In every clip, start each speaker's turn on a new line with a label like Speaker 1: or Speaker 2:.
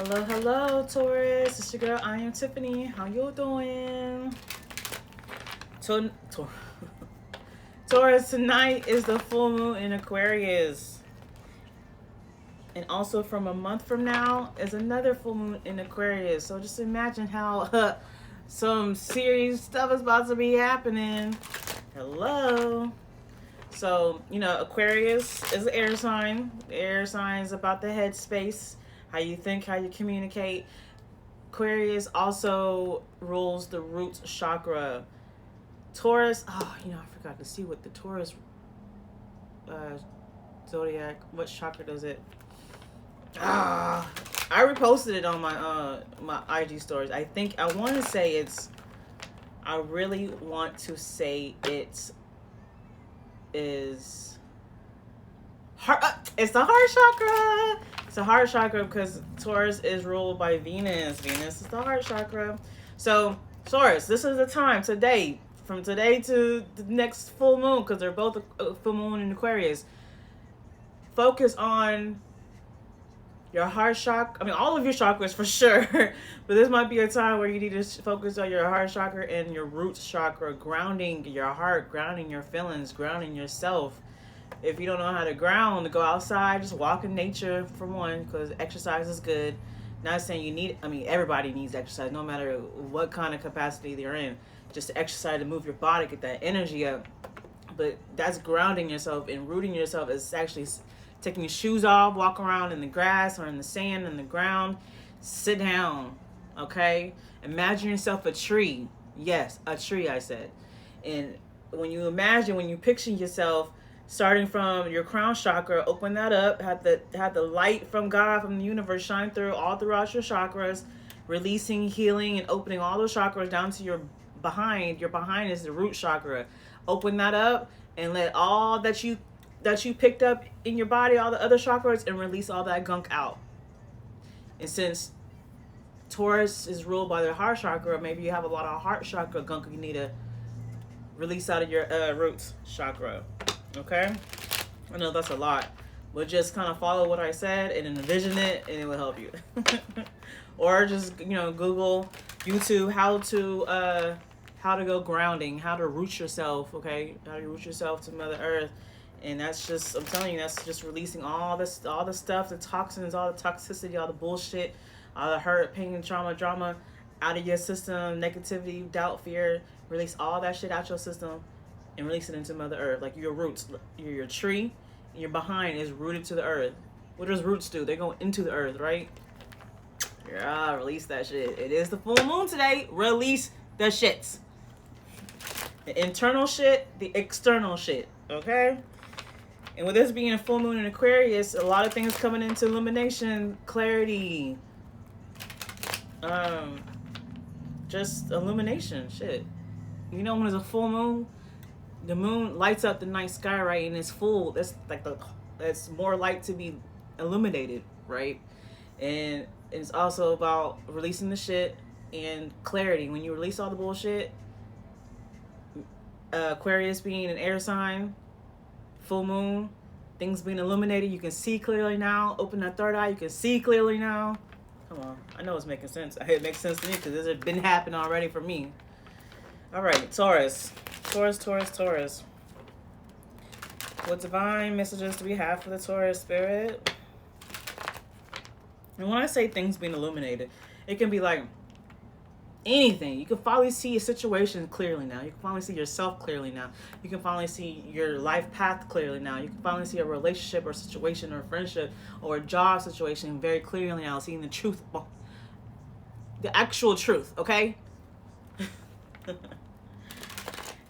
Speaker 1: Hello, hello, Taurus. It's your girl, I.am.Tiffanee. How you doing? Taurus, tonight is the full moon in Aquarius. And also from a month from now is another full moon in Aquarius. So just imagine how some serious stuff is about to be happening. Hello. So, Aquarius is an air sign. The air sign is about the headspace, how you think, how you communicate. Aquarius also rules the root chakra. Taurus, I forgot to see what the Taurus zodiac, what chakra does it? I reposted it on my IG stories. I really want to say it is heart. It's the heart chakra. It's the heart chakra because Taurus is ruled by Venus. Venus is the heart chakra. So Taurus, this is the time today, from today to the next full moon, because they're both a full moon in Aquarius. Focus on your heart chakra. I mean, all of your chakras for sure, but this might be a time where you need to focus on your heart chakra and your root chakra, grounding your heart, grounding your feelings, grounding yourself. If you don't know how to ground, go outside, just walk in nature for one, because exercise is good. Not saying everybody needs exercise, no matter what kind of capacity they're in. Just to exercise, to move your body, get that energy up. But that's grounding yourself, and rooting yourself is actually taking your shoes off, walk around in the grass or in the sand, in the ground, sit down, okay? Imagine yourself a tree. Yes, a tree, I said. And when you picture yourself starting from your crown chakra, open that up, have the light from God, from the universe shine through all throughout your chakras, releasing, healing, and opening all those chakras down to your behind. Your behind is the root chakra. Open that up and let all that you picked up in your body, all the other chakras, and release all that gunk out. And since Taurus is ruled by the heart chakra, maybe you have a lot of heart chakra gunk you need to release out of your root chakra. Okay? I know that's a lot, but just kind of follow what I said and envision it, and it will help you. Or just Google, YouTube, how to go grounding, how to root yourself. Okay, how to root yourself to Mother Earth. And that's just, I'm telling you, that's just releasing all the stuff, the toxins, all the toxicity, all the bullshit, all the hurt, pain, trauma, drama out of your system, negativity, doubt, fear. Release all that shit out your system and release it into Mother Earth. Like your roots, your tree, and your behind is rooted to the earth. What does roots do? They go into the earth, right? Yeah, release that shit. It is the full moon today. Release the shits. The internal shit, the external shit, okay? And with this being a full moon in Aquarius, a lot of things coming into illumination, clarity, just illumination, shit. When it's a full moon, the moon lights up the night sky, right? And it's full. That's more light to be illuminated, right? And it's also about releasing the shit and clarity. When you release all the bullshit, Aquarius being an air sign, full moon, things being illuminated, you can see clearly now. Open that third eye, you can see clearly now. Come on, I know it's making sense. It makes sense to me because this has been happening already for me. All right, Taurus. What divine messages do we have for the Taurus spirit? And when I say things being illuminated, it can be like anything. You can finally see a situation clearly now. You can finally see yourself clearly now. You can finally see your life path clearly now. You can finally see a relationship or situation or friendship or a job situation very clearly now. Seeing the truth, the actual truth, okay?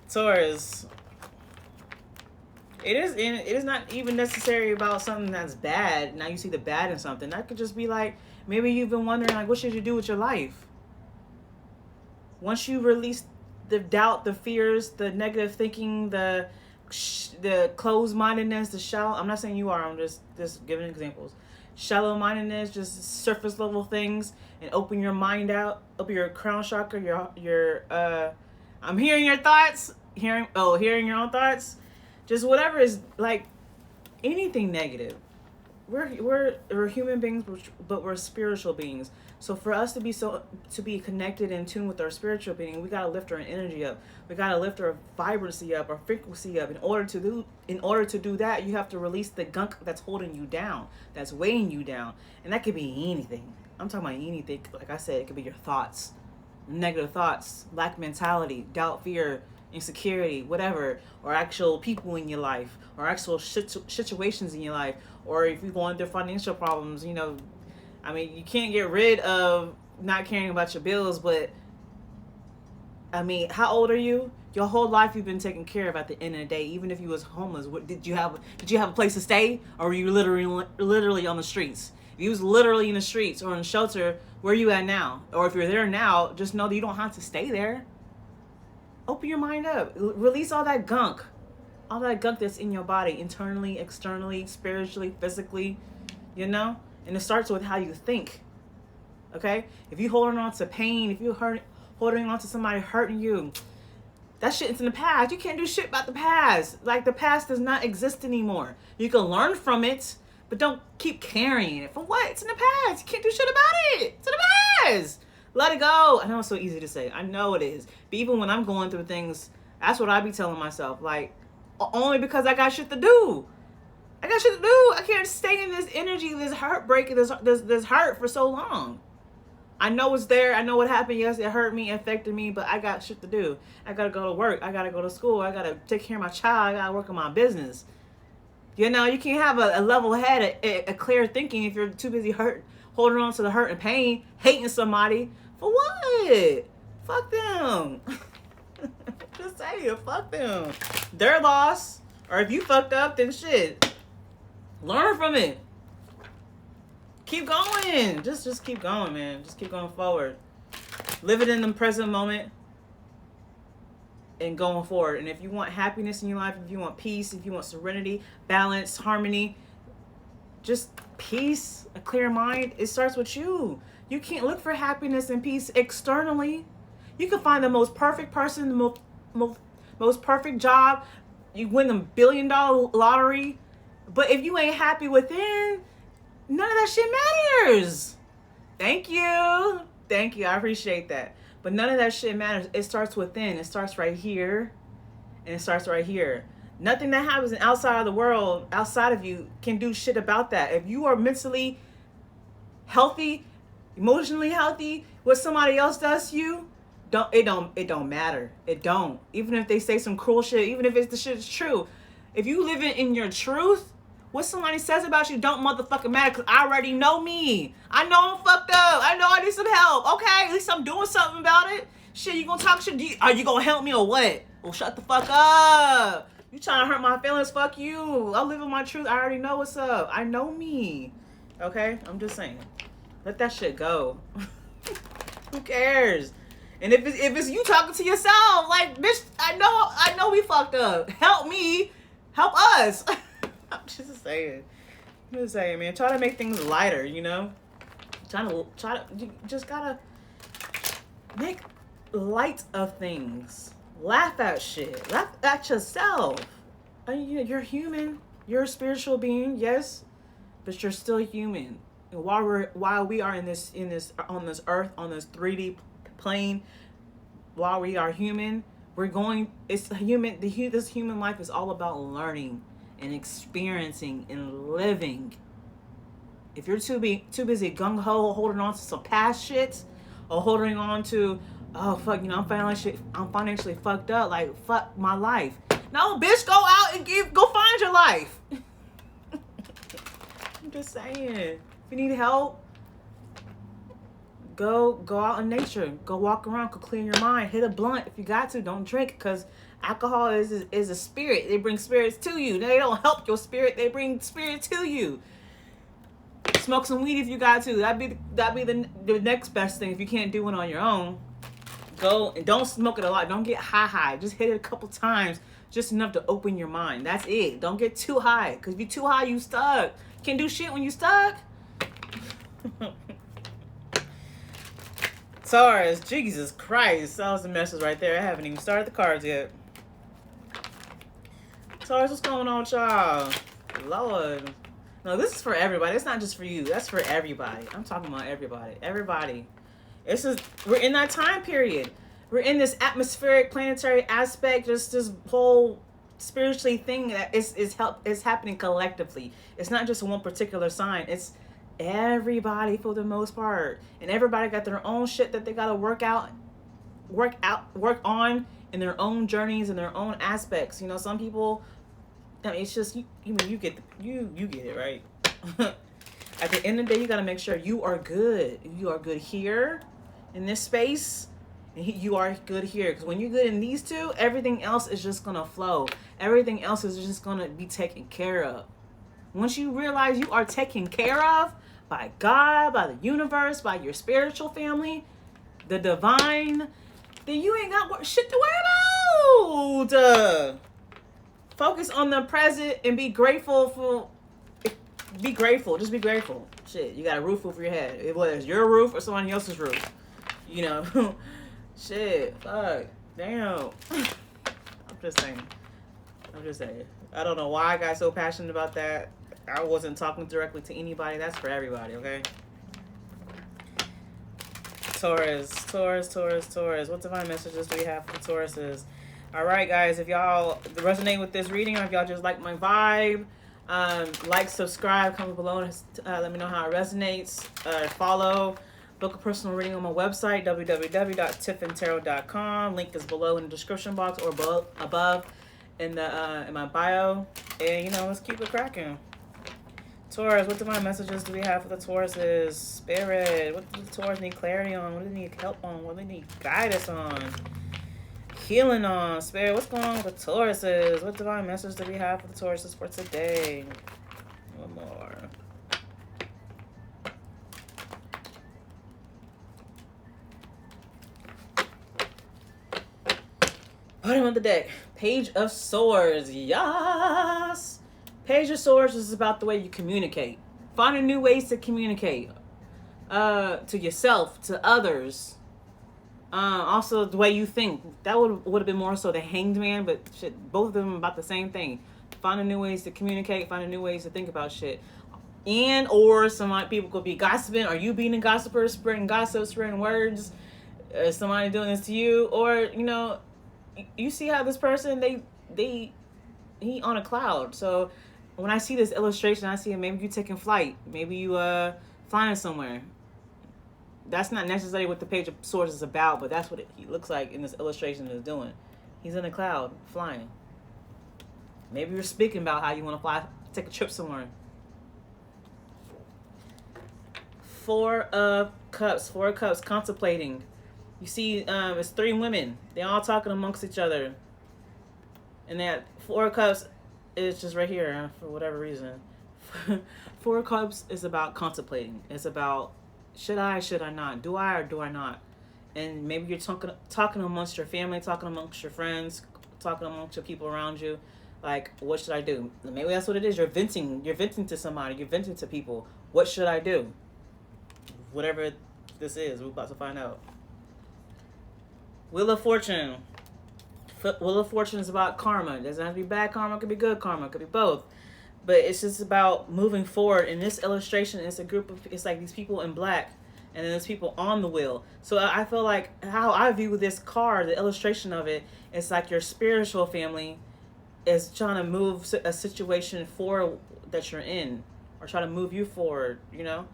Speaker 1: Taurus. It is not even necessary about something that's bad. Now you see the bad in something. That could just be like, maybe you've been wondering, like, what should you do with your life? Once you release the doubt, the fears, the negative thinking, the closed-mindedness, the shallow, I'm not saying you are, I'm just giving examples. Shallow-mindedness, just surface level things, and open your mind out, open your crown chakra, your I'm hearing your thoughts, hearing your own thoughts. Just whatever is like anything negative. we're human beings, but we're spiritual beings. So for us to be connected and tuned with our spiritual being, we gotta lift our energy up. We gotta lift our vibrancy up, our frequency up. In order to do that, you have to release the gunk that's holding you down, that's weighing you down, and that could be anything. I'm talking about anything. Like I said, it could be your thoughts, negative thoughts, lack mentality, doubt, fear, insecurity, whatever, or actual people in your life, or actual situations in your life, or if you're going through financial problems, you know, I mean, you can't get rid of not caring about your bills, but I mean, how old are you? Your whole life you've been taken care of at the end of the day. Even if you was homeless, did you have a place to stay, or were you literally on the streets? If you was literally in the streets or in shelter, where are you at now? Or if you're there now, just know that you don't have to stay there. Open your mind up. Release all that gunk that's in your body, internally, externally, spiritually, physically, you know? And it starts with how you think, okay? If you're holding on to pain, if you're holding on to somebody hurting you, that shit is in the past. You can't do shit about the past. Like, the past does not exist anymore. You can learn from it, but don't keep carrying it. For what? It's in the past. You can't do shit about it. It's in the past. Let it go. I know it's so easy to say. I know it is. But even when I'm going through things, that's what I be telling myself. Like, only because I got shit to do. I got shit to do. I can't stay in this energy, this heartbreak, this hurt for so long. I know it's there. I know what happened. Yes, it hurt me, affected me, but I got shit to do. I got to go to work. I got to go to school. I got to take care of my child. I got to work on my business. You know, you can't have a level head, a clear thinking if you're too busy holding on to the hurt and pain, hating somebody. For what? Fuck them. Just saying, fuck them. Their loss. Or if you fucked up, then shit. Learn from it. Keep going. Just keep going, man. Just keep going forward. Live it in the present moment and going forward. And if you want happiness in your life, if you want peace, if you want serenity, balance, harmony, just peace, a clear mind, it starts with you. You can't look for happiness and peace externally. You can find the most perfect person, the most perfect job. You win the $1 billion lottery. But if you ain't happy within, none of that shit matters. Thank you. Thank you. I appreciate that. But none of that shit matters. It starts within. It starts right here. And it starts right here. Nothing that happens outside of the world, outside of you, can do shit about that. If you are mentally healthy, emotionally healthy, what somebody else does to you, it don't matter. It don't. Even if they say some cruel shit, even if the shit is true. If you live in your truth, what somebody says about you don't motherfucking matter, because I already know me. I know I'm fucked up. I know I need some help. Okay, at least I'm doing something about it. Shit, you gonna talk shit? Are you gonna help me or what? Well, shut the fuck up. You trying to hurt my feelings? Fuck you. I live in my truth. I already know what's up. I know me. Okay? I'm just saying. Let that shit go. Who cares? And if it's you talking to yourself, like, bitch, I know we fucked up. Help me. Help us. I'm just saying. Man. Try to make things lighter, you know? You just gotta make light of things. Laugh at shit. Laugh at yourself. I mean, you're human. You're a spiritual being, yes, but you're still human. And while we are on this earth, on this 3D plane, while we are human, this human life is all about learning and experiencing and living. If you're too busy gung-ho holding on to some past shit, or holding on to, oh fuck, I'm financially fucked up, like, fuck my life. No, bitch, go out and go find your life. I'm just saying. If you need help, go out in nature. Go walk around, go clear your mind. Hit a blunt if you got to. Don't drink, because alcohol is a spirit. They bring spirits to you. They don't help your spirit. They bring spirit to you. Smoke some weed if you got to. That'd be the next best thing if you can't do it on your own. Go and don't smoke it a lot. Don't get high. Just hit it a couple times, just enough to open your mind. That's it. Don't get too high, because if you're too high, you stuck. Can't do shit when you stuck. Taurus, Jesus Christ, that was the message right there. I haven't even started the cards yet. Taurus, what's going on with y'all? Lord. No, this is for everybody. It's not just for you. That's for everybody. I'm talking about everybody. Everybody. It's just, we're in that time period. We're in this atmospheric planetary aspect, just this whole spiritually thing that is happening collectively. It's not just one particular sign. It's everybody for the most part. And everybody got their own shit that they gotta work on in their own journeys and their own aspects. You know, some people, I mean, it's just you get it, right? At the end of the day, you got to make sure you are good. You are good here in this space, and you are good here. Because when you're good in these two, everything else is just gonna flow. Everything else is just gonna be taken care of. Once you realize you are taken care of by God, by the universe, by your spiritual family, the divine, then you ain't got shit to worry about. Focus on the present and be grateful for. Be grateful. Just be grateful. Shit, you got a roof over your head. Whether it's your roof or somebody else's roof. You know. Shit. Fuck. Damn. I'm just saying. I don't know why I got so passionate about that. I wasn't talking directly to anybody. That's for everybody, okay? Taurus. What divine messages do we have for the Tauruses? All right, guys. If y'all resonate with this reading, or if y'all just like my vibe, like, subscribe, comment below. Let me know how it resonates. Follow. Book a personal reading on my website, www.tiffaneetarot.com. Link is below in the description box or above in my bio. And, you know, let's keep it cracking. Taurus, what divine messages do we have for the Tauruses? Spirit, what do the Taurus need clarity on? What do they need help on? What do they need guidance on? Healing on. Spirit, what's going on with the Tauruses? What divine message do we have for the Tauruses for today? One more. Bottom of the deck. Page of Swords. Yes. Page of Swords is about the way you communicate. Finding new ways to communicate. To yourself, to others. Also the way you think. That would have been more so the Hanged Man, but shit, both of them about the same thing. Finding new ways to communicate, finding new ways to think about shit. And or some people could be gossiping. Are you being a gossiper, spreading gossip, spreading words? Somebody doing this to you? Or, you know, you see how this person, he on a cloud. So when I see this illustration, I see maybe you taking flight. Maybe you flying somewhere. That's not necessarily what the Page of Swords is about, but that's what he looks like in this illustration is doing. He's in a cloud, flying. Maybe you're speaking about how you want to fly, take a trip somewhere. Four of Cups, contemplating. You see, it's three women. They're all talking amongst each other. And that Four of Cups is just right here for whatever reason. Four of Cups is about contemplating. It's about, should I not? Do I or do I not? And maybe you're talking amongst your family, talking amongst your friends, talking amongst your people around you. Like, what should I do? Maybe that's what it is. You're venting to somebody. You're venting to people. What should I do? Whatever this is, we're about to find out. Wheel of Fortune. Wheel of Fortune is about karma. It doesn't have to be bad karma. It could be good karma. It could be both. But it's just about moving forward. In this illustration, it's it's like these people in black, and then there's people on the wheel. So I feel like how I view this card, the illustration of it, it's like your spiritual family is trying to move a situation forward that you're in, or try to move you forward. You know,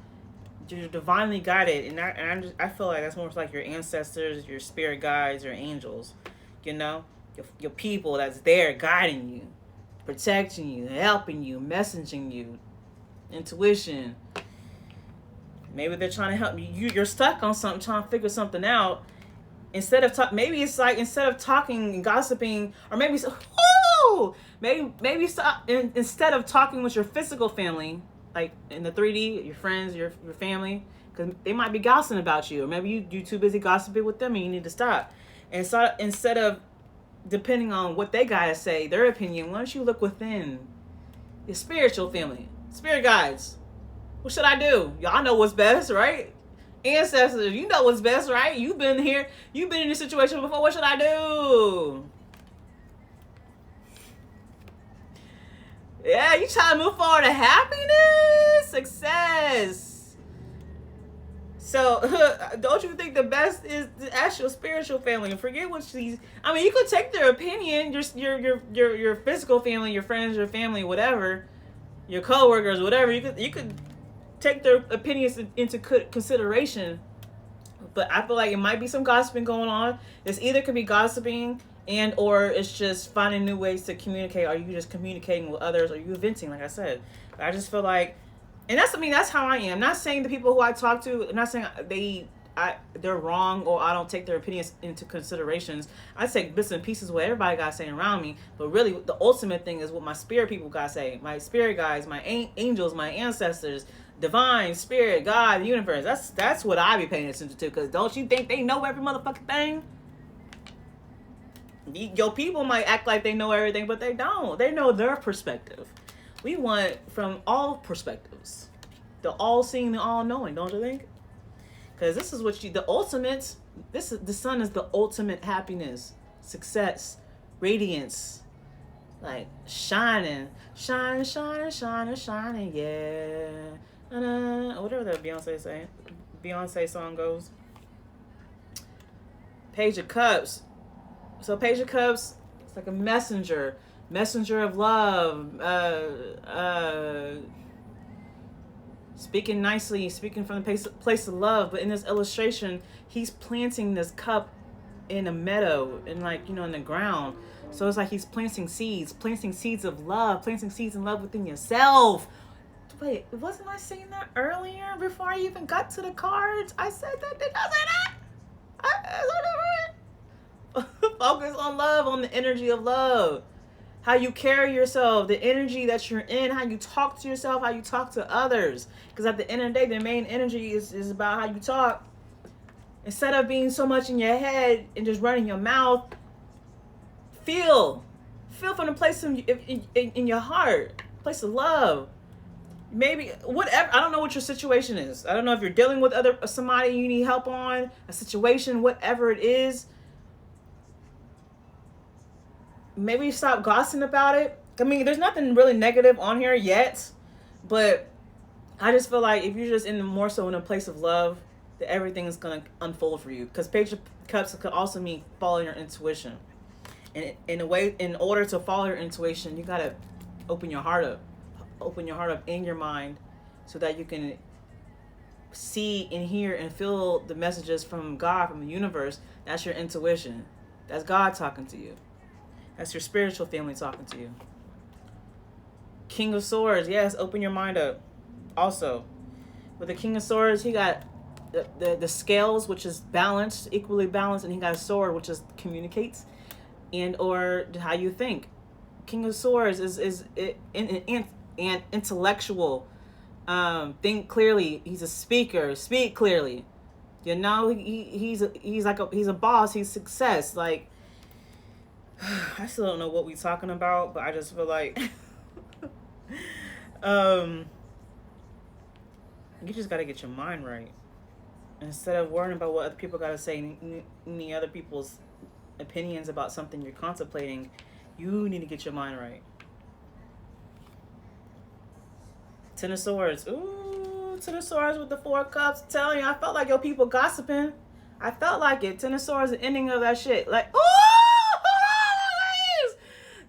Speaker 1: you're divinely guided, and I feel like that's more like your ancestors, your spirit guides, your angels. You know, your people that's there guiding you, protecting you, helping you, messaging you, intuition. Maybe they're trying to help you. You're stuck on something, trying to figure something out. Instead of maybe it's like instead of talking and gossiping, or maybe instead of talking with your physical family, like in the 3D, your friends, your family, because they might be gossiping about you, or maybe you're too busy gossiping with them and you need to stop. And so instead of depending on what they gotta say, their opinion, why don't you look within your spiritual family, spirit guides? What should I do? Y'all know what's best, right? Ancestors, you know what's best, right? You've been here, you've been in this situation before. What should I do? Yeah, you trying to move forward to happiness, success. So, don't you think the best is to ask your spiritual family and forget what she's. I mean, you could take their opinion, your physical family, your friends, your family, whatever, your coworkers, whatever. You could take their opinions into consideration. But I feel like it might be some gossiping going on. This either could be gossiping and or it's just finding new ways to communicate. Are you just communicating with others? Are you venting? Like I said, but I just feel like, and that's how I am. I'm not saying the people who I talk to. I'm not saying they're wrong or I don't take their opinions into considerations. I take bits and pieces what everybody got saying around me. But really, the ultimate thing is what my spirit people got to say. My spirit guides, my angels, my ancestors, divine spirit, God, the universe. That's what I be paying attention to. Because don't you think they know every motherfucking thing? Your people might act like they know everything, but they don't. They know their perspective. We want from all perspectives, the all-seeing, the all-knowing. Don't you think? Because this is what the ultimate. The sun is the ultimate happiness, success, radiance, like shining, shining, shining, shining, shining. Yeah. Whatever that Beyonce song goes. Page of Cups. So Page of Cups, it's like a messenger of love, speaking nicely, speaking from the place of love. But in this illustration, he's planting this cup in a meadow, in in the ground. So it's like he's planting seeds of love, planting seeds in love within yourself. Wait, wasn't I saying that earlier before I even got to the cards? I said that. Did I say that? Focus on love, on the energy of love. How you carry yourself, the energy that you're in, how you talk to yourself, how you talk to others. Because at the end of the day, the main energy is about how you talk. Instead of being so much in your head and just running your mouth, feel from the place in your heart, place of love. Maybe whatever. I don't know what your situation is. I don't know if you're dealing with somebody you need help on, a situation, whatever it is. Maybe stop gossiping about it. I mean, there's nothing really negative on here yet, but I just feel like if you're just more so in a place of love, that everything is gonna unfold for you. Because Page of Cups could also mean following your intuition, and in order to follow your intuition, you gotta open your heart up in your mind, so that you can see and hear and feel the messages from God, from the universe. That's your intuition. That's God talking to you. That's your spiritual family talking to you. King of Swords, yes, open your mind up. Also, with the King of Swords, he got the scales, which is balanced, equally balanced, and he got a sword, which is communicates and or how you think. King of Swords is an intellectual. Think clearly. He's a speaker. Speak clearly. You know, he's a boss. He's success. Like, I still don't know what we're talking about, but I just feel like you just got to get your mind right. Instead of worrying about what other people got to say, any other people's opinions about something you're contemplating, you need to get your mind right. Ten of Swords. Ooh, Ten of Swords with the Four of Cups. I'm telling you, I felt like your people gossiping. I felt like it. Ten of Swords, the ending of that shit. Like, ooh!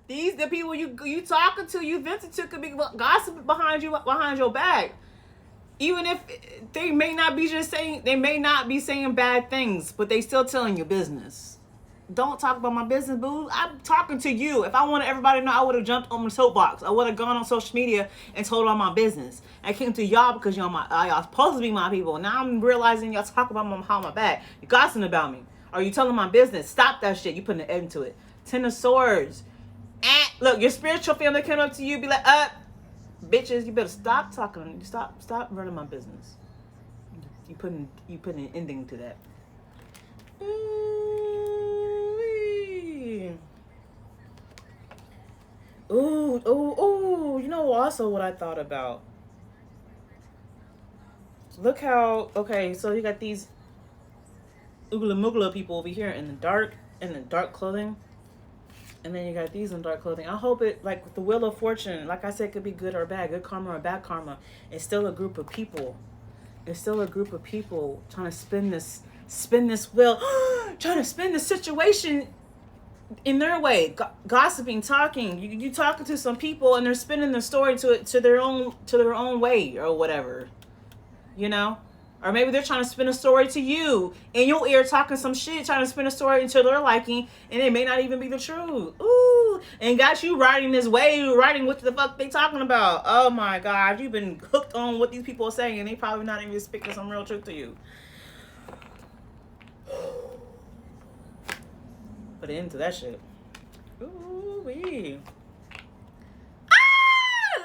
Speaker 1: These the people you talking to, you venting to, could be gossiping behind your back. Even if they may not be saying bad things, but they still telling you business. Don't talk about my business, boo. I'm talking to you. If I wanted everybody to know, I would have jumped on the soapbox. I would have gone on social media and told all my business. I came to y'all because y'all supposed to be my people. Now I'm realizing y'all talk about my back. You're gossiping about me. Are you telling my business? Stop that shit. You putting an end to it. Ten of Swords. Look, your spiritual family came up to you, be like, bitches, you better stop talking. Stop running my business. You putting an ending to that. Ooh. You know also what I thought about? Look how, okay, so you got these oogla moogla people over here in the dark clothing. And then you got these in dark clothing. I hope it, like the Wheel of Fortune, like I said, could be good or bad, good karma or bad karma. It's still a group of people. It's still a group of people trying to spin this wheel, trying to spin the situation in their way, gossiping, talking. You talking to some people and they're spinning the story to their own way or whatever, you know. Or maybe they're trying to spin a story to you in your ear, talking some shit, trying to spin a story into their liking, and it may not even be the truth. Ooh, and got you riding this wave, riding what the fuck they talking about. Oh my God, you've been hooked on what these people are saying, and they probably not even speaking some real truth to you. Put it into that shit. Ooh wee.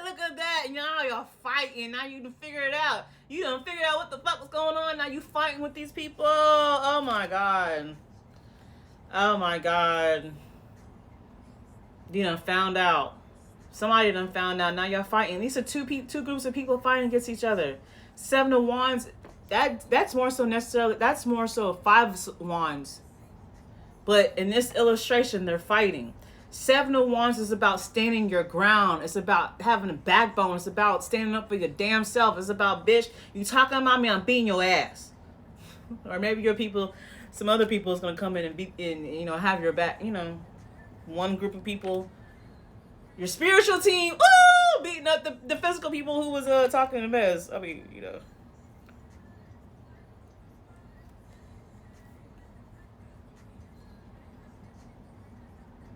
Speaker 1: Look at that. Now you're fighting. Now you done figure it out. You done figured out what the fuck was going on. Now you fighting with these people. Oh my God. Oh my God. You done found out. Somebody done found out. Now you're fighting. These are two groups of people fighting against each other. 7 of Wands. That's more so necessarily. That's more so 5 of Wands. But in this illustration, they're fighting. 7 of Wands is about standing your ground. It's about having a backbone. It's about standing up for your damn self. It's about, bitch, you talking about me, I'm beating your ass. Or maybe your people, some other people is going to come in and have your back. One group of people, your spiritual team, beating up the physical people who was talking a mess. I mean,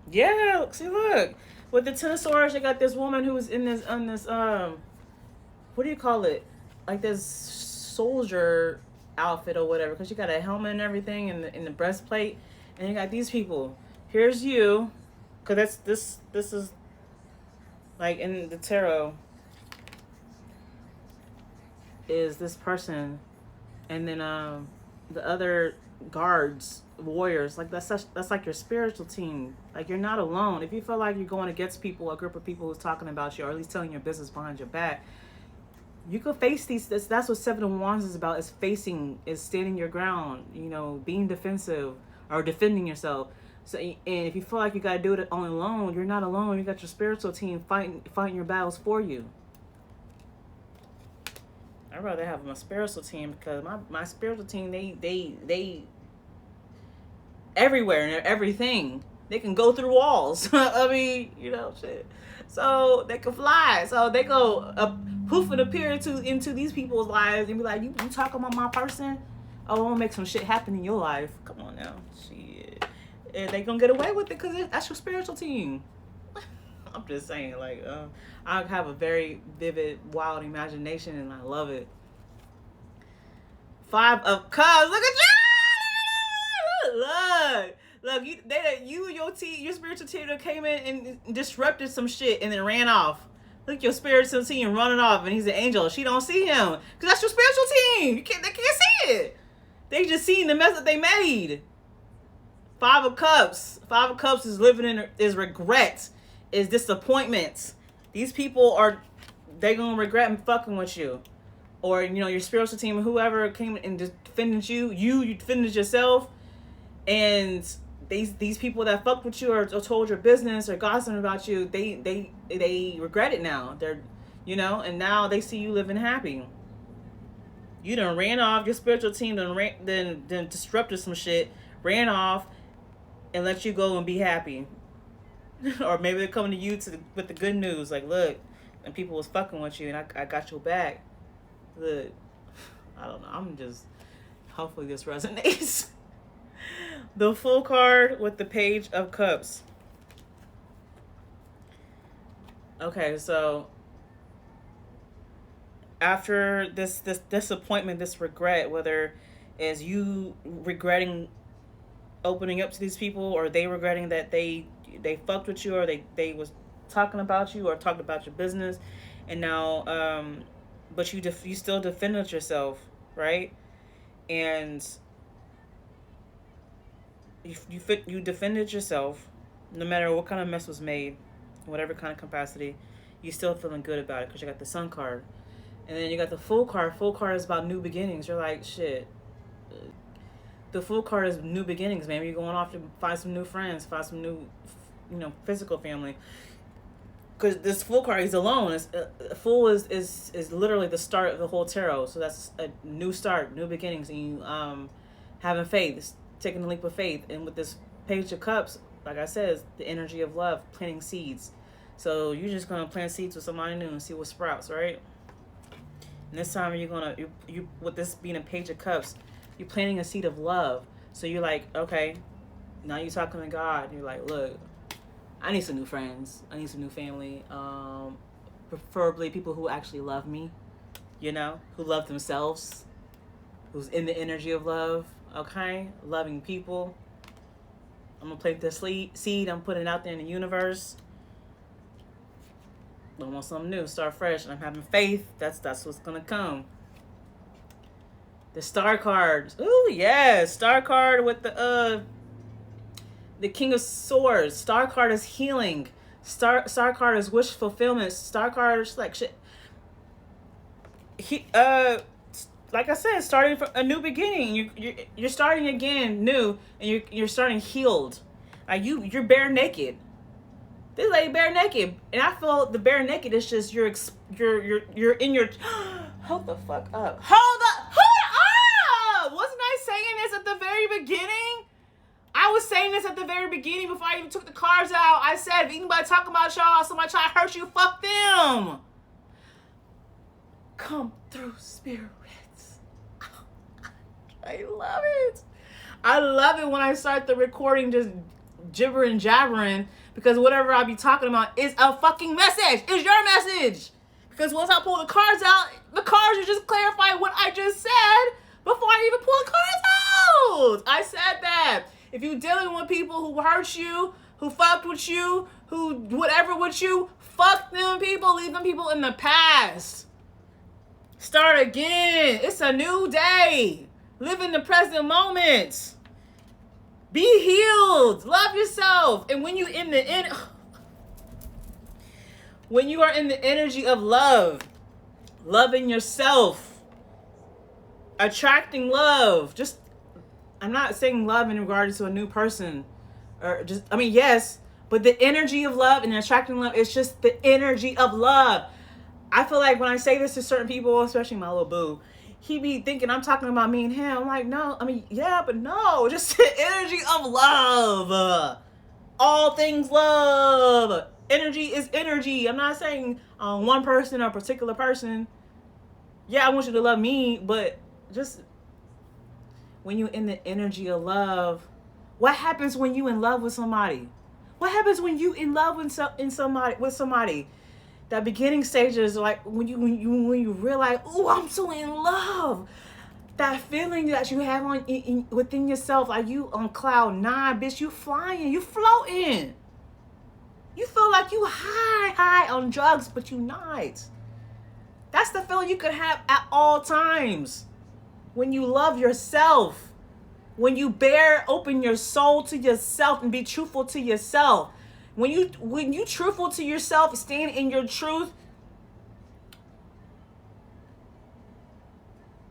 Speaker 1: Yeah, see, look. With the Ten of Swords, you got this woman who's in this, what do you call it? Like this soldier outfit or whatever, because you got a helmet and everything in the breastplate, and you got these people. Here's you, because this is like in the tarot is this person, and then the other guards, warriors, like that's like your spiritual team. Like, you're not alone. If you feel like you're going against people, a group of people who's talking about you, or at least telling your business behind your back, you could face these. That's what 7 of Wands is about. Is standing your ground. Being defensive or defending yourself. So, and if you feel like you gotta do it on alone, you're not alone. You got your spiritual team fighting your battles for you. I'd rather have my spiritual team, because my spiritual team, they everywhere and everything. They can go through walls. I mean, shit. So they can fly. So they go poof and appear into these people's lives and be like, you talking about my person? Oh, I'm gonna make some shit happen in your life. Come on now. Shit. And they gonna get away with it because that's your spiritual team. I'm just saying, like, I have a very vivid, wild imagination, and I love it. 5 of Cups. Look at you! Look, you and your spiritual team that came in and disrupted some shit and then ran off. Look, your spiritual team running off, and he's an angel. She don't see him because that's your spiritual team. They can't see it. They just seen the mess that they made. 5 of Cups. 5 of Cups is is regret, is disappointment. These people they gonna regret fucking with you, or your spiritual team, whoever came and defended you. You defended yourself, and these people that fucked with you or told your business or gossiping about you, they regret it now. They're and now they see you living happy. You done ran off. Your spiritual team then disrupted some shit, ran off, and let you go and be happy. Or maybe they're coming to you with the good news, like, look, and people was fucking with you, and I got your back. Look, I don't know. Hopefully this resonates. The Fool card with the Page of Cups. Okay, so after this disappointment, this regret, whether it's you regretting opening up to these people, or they regretting that they fucked with you, or they was talking about you or talked about your business, and now but you still defended yourself, right? And you defended yourself, no matter what kind of mess was made, whatever kind of capacity. You still feeling good about it because you got the Sun card, and then you got the Fool card. Fool card is about new beginnings. You're like, shit. The Fool card is new beginnings, man. You're going off to find some new friends, find some new physical family. Because this Fool card is alone. Fool is literally the start of the whole tarot. So that's a new start, new beginnings, and you having faith, taking a leap of faith. And with this Page of Cups, like I said, is the energy of love, planting seeds. So you're just gonna plant seeds with somebody new and see what sprouts, right? And this time you're gonna you with this being a Page of Cups, you're planting a seed of love. So you're like, okay, now you're talking to God. You're like, look, I need some new friends. I need some new family. Preferably people who actually love me, who love themselves, who's in the energy of love, okay? Loving people. I'm going to plant this seed. I'm putting it out there in the universe. I want something new. Start fresh. And I'm having faith. That's what's going to come. The Star card. Ooh, yeah. Star card with the King of Swords. Star card is healing. Star card is wish fulfillment. Star card is like shit. Like I said, starting from a new beginning. You're starting again new, and you're starting healed. Like you're bare naked. This lady bare naked, and I feel the bare naked is just you're in your. Hold the fuck up. Hold up. Wasn't I saying this at the very beginning? I was saying this at the very beginning before I even took the cards out. I said, if anybody talking about y'all, somebody try to hurt you, fuck them. Come through, spirits. I love it. I love it when I start the recording just gibbering, jabbering, because whatever I be talking about is a fucking message. It's your message. Because once I pull the cards out, the cards are just clarifying what I just said before I even pull the cards out. I said that. If you're dealing with people who hurt you, who fucked with you, who whatever with you, fuck them people. Leave them people in the past. Start again. It's a new day. Live in the present moment. Be healed. Love yourself. And when you when you are in the energy of love, loving yourself, attracting love, just I'm not saying love in regards to a new person or yes, but the energy of love and attracting love, it's just the energy of love. I feel like when I say this to certain people, especially my little boo, he be thinking I'm talking about me and him. I'm like, no, yeah, but no, just the energy of love. All things love. Energy is energy. I'm not saying one person or a particular person. Yeah, I want you to love me, but just when you're in the energy of love, what happens when you in love with somebody? What happens when you in love with somebody? That beginning stages, like when you realize, oh, I'm so in love. That feeling that you have within yourself, like you on cloud 9, bitch. You flying, you floating. You feel like you high on drugs, but you not. That's the feeling you could have at all times. When you love yourself, when you open your soul to yourself and be truthful to yourself. When you truthful to yourself, stand in your truth,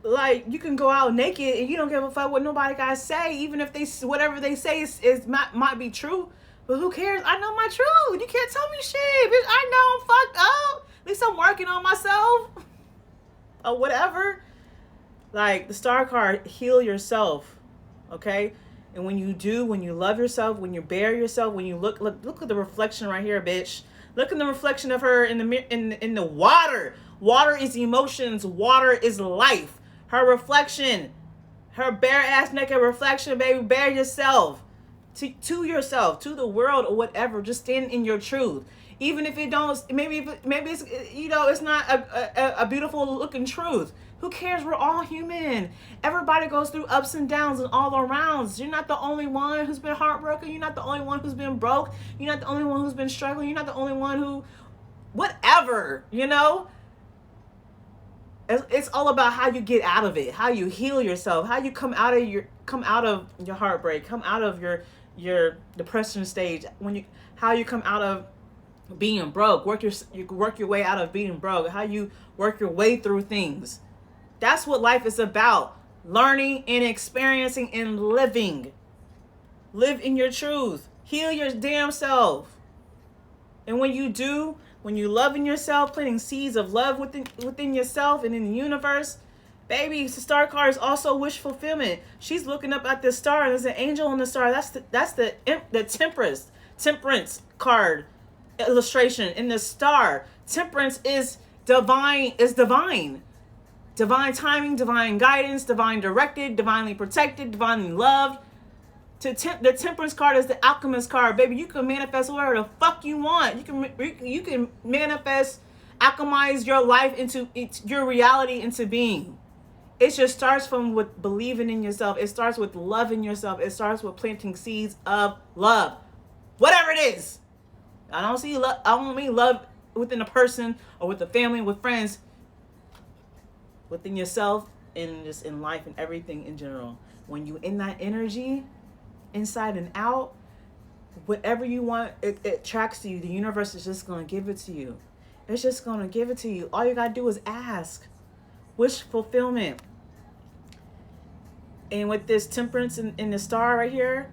Speaker 1: like you can go out naked and you don't give a fuck what nobody gotta say, even if whatever they say might be true. But who cares? I know my truth. You can't tell me shit, bitch. I know I'm fucked up. At least I'm working on myself or whatever. Like the Star card, heal yourself, okay? And when you love yourself, when you bear yourself, when you look at the reflection right here, bitch. Look at the reflection of her in the water. Water is emotions. Water is life. Her reflection, her bare ass naked reflection, baby. Bear yourself to yourself, to the world or whatever. Just stand in your truth. Even if it don't, maybe it's it's not a beautiful looking truth. Who cares? We're all human. Everybody goes through ups and downs and all arounds. You're not the only one who's been heartbroken. You're not the only one who's been broke. You're not the only one who's been struggling. You're not the only one who, whatever, It's all about how you get out of it, how you heal yourself, how you come out of your heartbreak, come out of your depression stage, how you come out of being broke, you work your way out of being broke, how you work your way through things. That's what life is about. Learning and experiencing and living. Live in your truth. Heal your damn self. And when you do, when you love in yourself, planting seeds of love within yourself and in the universe, baby, the star card is also wish fulfillment. She's looking up at the star, and there's an angel on the star. That's the temperance card illustration in the star. Temperance is divine. Divine timing, divine guidance, divine directed, divinely protected, divinely loved. The temperance card is the alchemist card, baby. You can manifest whatever the fuck you want. You can manifest, alchemize your life into your reality into being. It just starts with believing in yourself. It starts with loving yourself. It starts with planting seeds of love, whatever it is. I don't mean love within a person or with a family, with friends. Within yourself and just in life and everything in general. When you in that energy, inside and out, whatever you want, it attracts to you. The universe is just going to give it to you. It's just going to give it to you. All you got to do is ask. Wish fulfillment. And with this temperance in the star right here,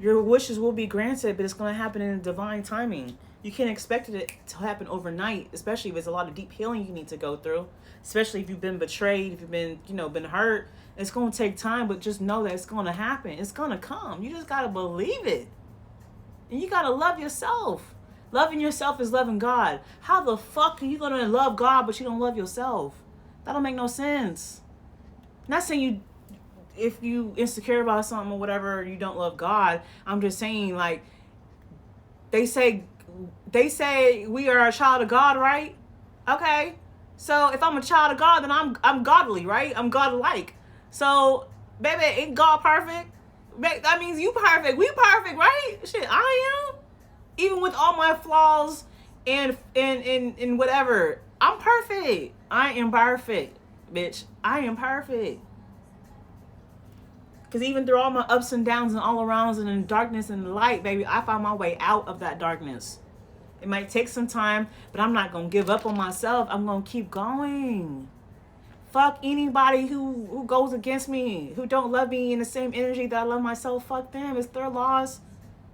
Speaker 1: your wishes will be granted, but it's going to happen in divine timing. You can't expect it to happen overnight, especially if there's a lot of deep healing you need to go through. Especially if you've been betrayed, if you've been, been hurt. It's going to take time, but just know that it's going to happen. It's going to come. You just got to believe it. And you got to love yourself. Loving yourself is loving God. How the fuck are you going to love God, but you don't love yourself? That don't make no sense. I'm not saying if you insecure about something or whatever, you don't love God. I'm just saying, like, they say we are a child of God, right? Okay. So if I'm a child of God, then I'm godly, right? I'm godlike. So, baby, ain't God perfect? That means you perfect. We perfect, right? Shit, I am. Even with all my flaws and whatever, I'm perfect. I am perfect, bitch. I am perfect. Because even through all my ups and downs and all arounds and in darkness and light, baby, I found my way out of that darkness. It might take some time, but I'm not going to give up on myself. I'm going to keep going. Fuck anybody who goes against me, who don't love me in the same energy that I love myself. Fuck them. It's their loss.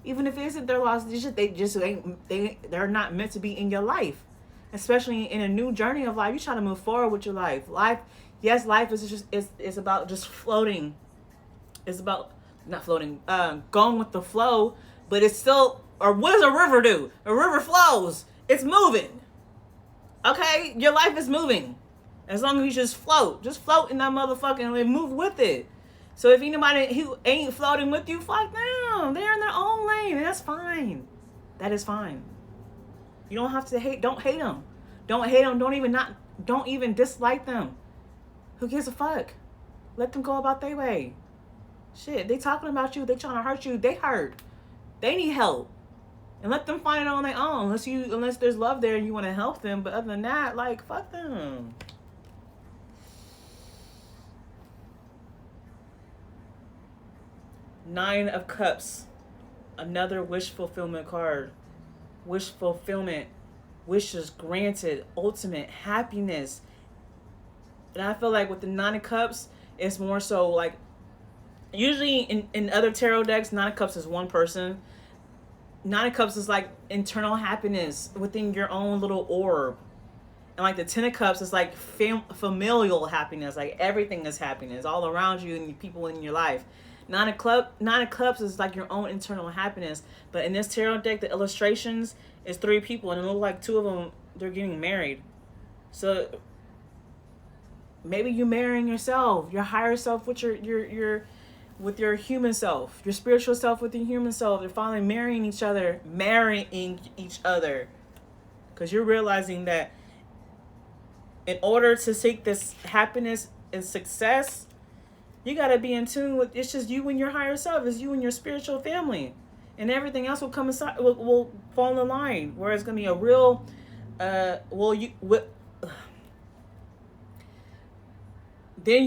Speaker 1: Even if it isn't their loss, they're not meant to be in your life. Especially in a new journey of life. You're trying to move forward with your life. Life is about just floating. It's about not floating, going with the flow, but it's still. Or what does a river do? A river flows. It's moving. Okay? Your life is moving. As long as you just float in that motherfucker and move with it. So if anybody who ain't floating with you, fuck them. They're in their own lane, and that's fine. That is fine. You don't have to hate. Don't hate them. Don't hate them. Don't even dislike them. Who gives a fuck? Let them go about their way. Shit, they talking about you. They trying to hurt you. They hurt. They need help. And let them find it on their own. Unless there's love there and you want to help them. But other than that, like, fuck them. Nine of Cups. Another wish fulfillment card. Wish fulfillment. Wishes granted. Ultimate happiness. And I feel like with the Nine of Cups, it's more so like, usually in other tarot decks, Nine of Cups is one person. Nine of Cups is like internal happiness within your own little orb. And like the Ten of Cups is like familial happiness. Like everything is happiness all around you and the people in your life. Nine of Cups is like your own internal happiness. But in this tarot deck, the illustrations is 3 people. And it looks like 2 of them, they're getting married. So maybe you're marrying yourself. Your higher self with with your human self, your spiritual self with your human self. They're finally marrying each other. Because you're realizing that in order to seek this happiness and success, you got to be in tune with, it's just you and your higher self. It's you and your spiritual family. And everything else will come aside, will fall in line. Where it's going to be a real, then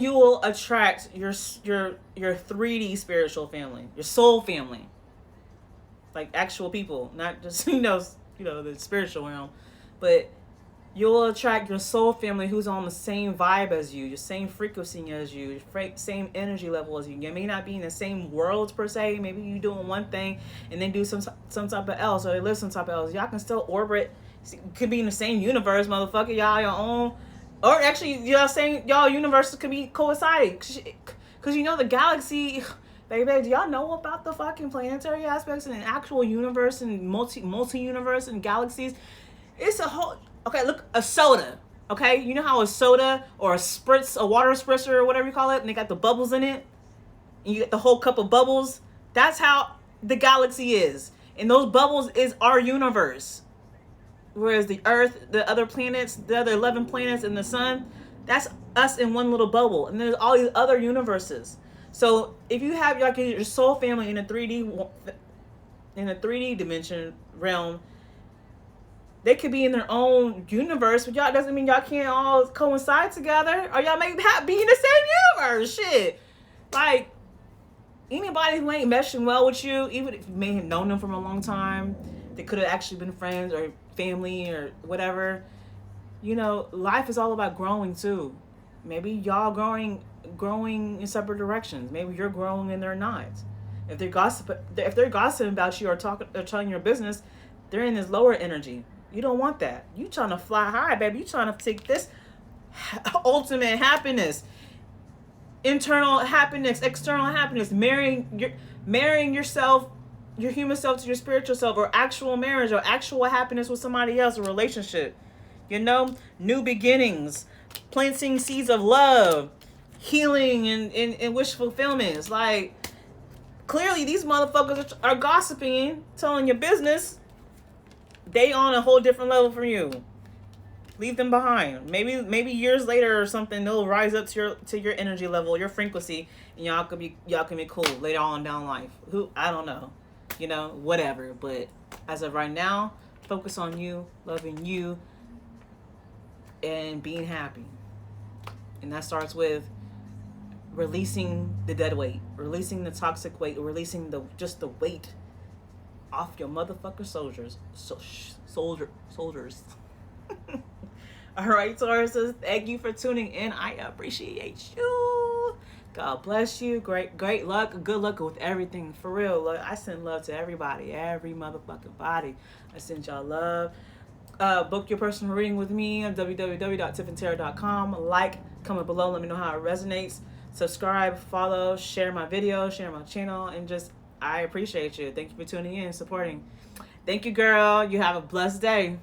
Speaker 1: you will attract your 3D spiritual family, your soul family, like actual people, not just the spiritual realm, but You'll attract your soul family who's on the same vibe as you, your same frequency as you, same energy level as you. You may not be in the same worlds per se. Maybe you doing one thing and then do some type of else, or they live some type of else. Y'all can still orbit. Could be in the same universe, motherfucker. Y'all your own, or actually, y'all saying y'all universes could be coinciding. Cause you know the galaxy. Baby, do y'all know about the fucking planetary aspects and an actual universe and multi universe and galaxies? It's a whole. Okay, look, a soda. Okay, you know how a soda or a spritz, a water spritzer or whatever you call it, and they got the bubbles in it, and you get the whole cup of bubbles. That's how the galaxy is, and those bubbles is our universe. Whereas the Earth, the other planets, the other 11 planets, and the Sun, that's us in one little bubble, and there's all these other universes. So if you have like your soul family in a 3D dimension realm, they could be in their own universe, but y'all doesn't mean y'all can't all coincide together, or y'all may be in the same universe. Shit, like anybody who ain't meshing well with you, even if you may have known them from a long time, they could have actually been friends or family or whatever. You know, life is all about growing too. Maybe y'all growing in separate directions. Maybe you're growing and they're not. If they're gossiping about you or telling your business, they're in this lower energy. You don't want that. You trying to fly high, baby. You trying to take this ultimate happiness, internal happiness, external happiness, marrying yourself, your human self to your spiritual self, or actual marriage, or actual happiness with somebody else, a relationship. You know, new beginnings, planting seeds of love, healing, and wish fulfillments. Like, clearly these motherfuckers are gossiping, telling your business. They on a whole different level from you. Leave them behind. Maybe years later or something, they'll rise up to your energy level, your frequency, and y'all can be cool later on down life. I don't know. You know, whatever. But as of right now, focus on you, loving you, and being happy. And that starts with releasing the dead weight, releasing the toxic weight, releasing the weight off your motherfucker soldiers. Soldiers. All right, Tauruses, thank you for tuning in. I appreciate you. God bless you. Great luck. Good luck with everything. For real. Look, I send love to everybody. Every motherfucking body. I send y'all love. Book your personal reading with me on www.tiffaneetarot.com. Like, comment below. Let me know how it resonates. Subscribe, follow, share my video, share my channel, and I appreciate you. Thank you for tuning in and supporting. Thank you, girl. You have a blessed day.